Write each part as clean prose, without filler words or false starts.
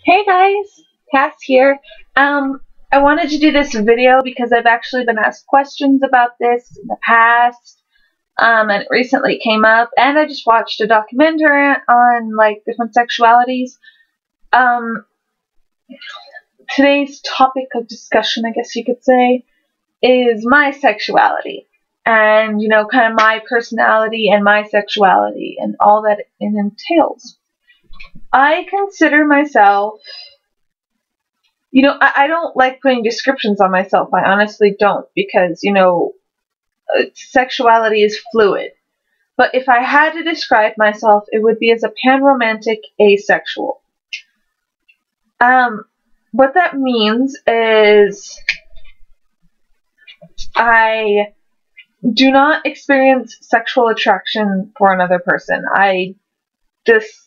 Hey guys, Cass here. I wanted to do this video because I've actually been asked questions about this in the past, and it recently came up, and I just watched a documentary on like different sexualities. Um, Today's topic of discussion, I guess you could say, is my sexuality, and kind of my personality and my sexuality and all that it entails. I consider myself. I don't like putting descriptions on myself. I honestly don't because, sexuality is fluid. But if I had to describe myself, it would be as a panromantic asexual. What that means is I do not experience sexual attraction for another person. This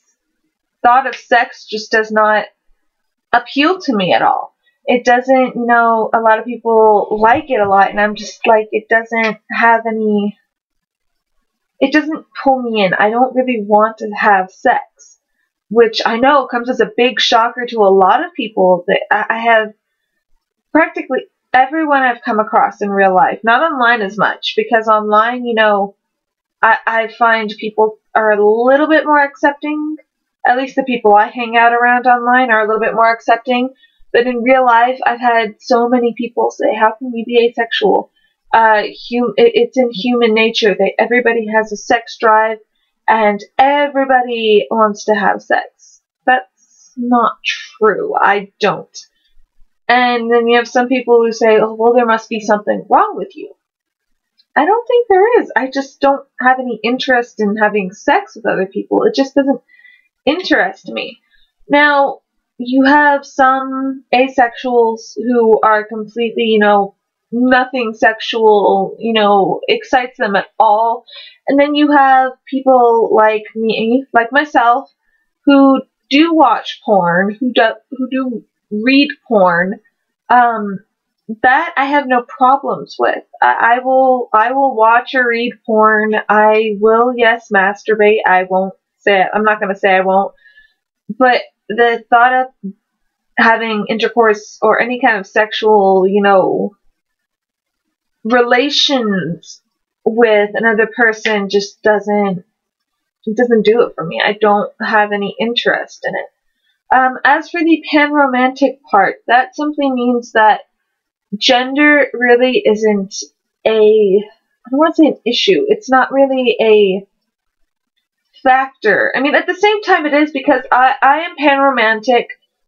thought of sex just does not appeal to me at all. It doesn't, a lot of people like it a lot, and I'm just like, it doesn't pull me in. I don't really want to have sex, which I know comes as a big shocker to a lot of people. That I have practically everyone I've come across in real life, not online as much, because online, I find people are a little bit more accepting. At least the people I hang out around online are a little bit more accepting. But in real life, I've had so many people say, how can you be asexual? It's in human nature that everybody has a sex drive and everybody wants to have sex. That's not true. I don't. And then you have some people who say, oh, well, there must be something wrong with you. I don't think there is. I just don't have any interest in having sex with other people. It just doesn't interest me. Now, you have some asexuals who are completely, nothing sexual, excites them at all. And then you have people like me, like myself, who do watch porn, who do read porn. That I have no problems with. I will watch or read porn. I will, yes, masturbate. I'm not going to say I won't. But the thought of having intercourse or any kind of sexual, relations with another person just doesn't do it for me. I don't have any interest in it. As for the panromantic part, that simply means that gender really isn't I don't want to say an issue. It's not really a factor. I mean, at the same time it is, because I am panromantic,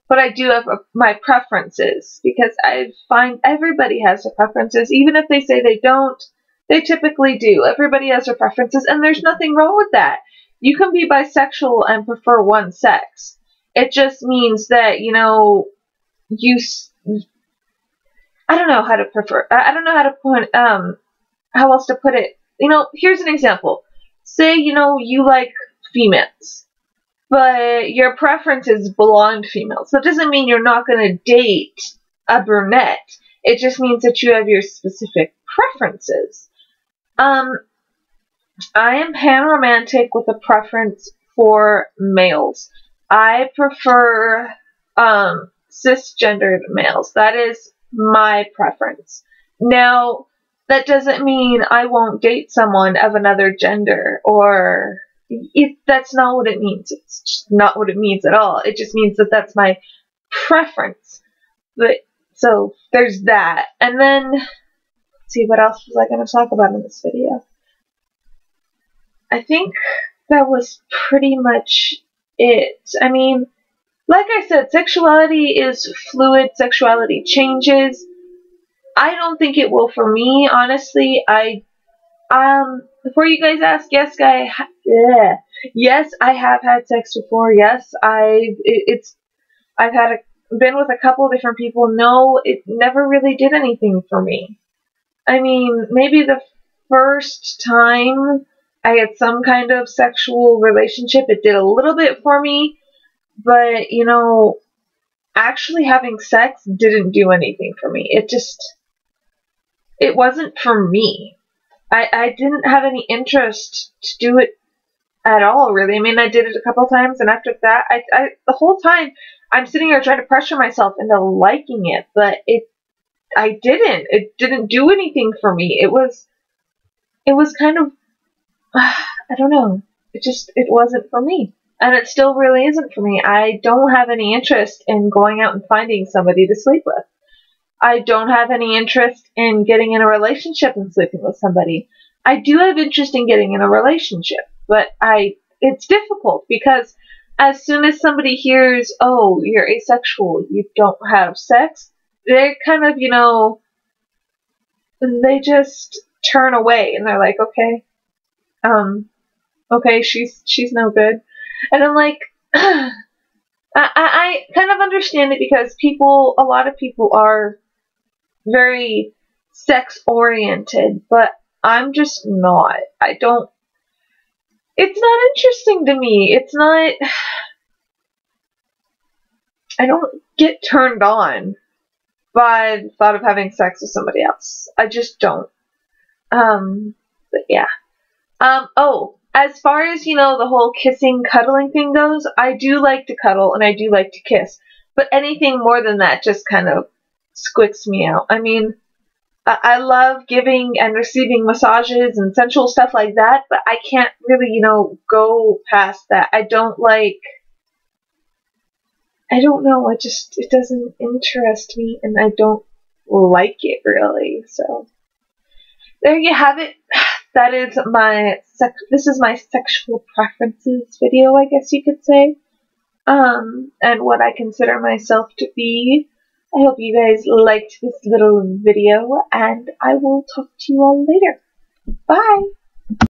but I do have my preferences, because I find everybody has their preferences. Even if they say they don't, they typically do. Everybody has their preferences, and there's nothing wrong with that. You can be bisexual and prefer one sex. It just means that, I don't know how to prefer. I don't know how to put, how else to put it. Here's an example. Say, you like females, but your preference is blonde females. So it doesn't mean you're not going to date a brunette. It just means that you have your specific preferences. I am panromantic with a preference for males. I prefer cisgendered males. That is my preference. Now, that doesn't mean I won't date someone of another gender, or that's not what it means. It's just not what it means at all. It just means that that's my preference. But so there's that. And then let's see, what else was I going to talk about in this video? I think that was pretty much it. I mean, like I said, sexuality is fluid. Sexuality changes. I don't think it will for me, honestly. Before you guys ask, yes, yes, I have had sex before. Yes, I've been with a couple of different people. No, it never really did anything for me. I mean, maybe the first time I had some kind of sexual relationship, it did a little bit for me, but, actually having sex didn't do anything for me. It wasn't for me. I didn't have any interest to do it at all, really. I mean, I did it a couple times, and after that, the whole time, I'm sitting here trying to pressure myself into liking it, but I didn't. It didn't do anything for me. It was kind of, I don't know. It wasn't for me. And it still really isn't for me. I don't have any interest in going out and finding somebody to sleep with. I don't have any interest in getting in a relationship and sleeping with somebody. I do have interest in getting in a relationship, but it's difficult because as soon as somebody hears, oh, you're asexual, you don't have sex, they're kind of, they just turn away and they're like, okay, okay, she's no good. And I'm like, I kind of understand it because a lot of people are very sex oriented, but I'm just not. It's not interesting to me. I don't get turned on by the thought of having sex with somebody else. I just don't. But yeah. Oh, as far as, the whole kissing, cuddling thing goes, I do like to cuddle and I do like to kiss. But anything more than that just kind of squicks me out. I mean, I love giving and receiving massages and sensual stuff like that, but I can't really, go past that. I don't know, it doesn't interest me and I don't like it really, so. There you have it. That is this is my sexual preferences video, I guess you could say. And what I consider myself to be. I hope you guys liked this little video, and I will talk to you all later. Bye!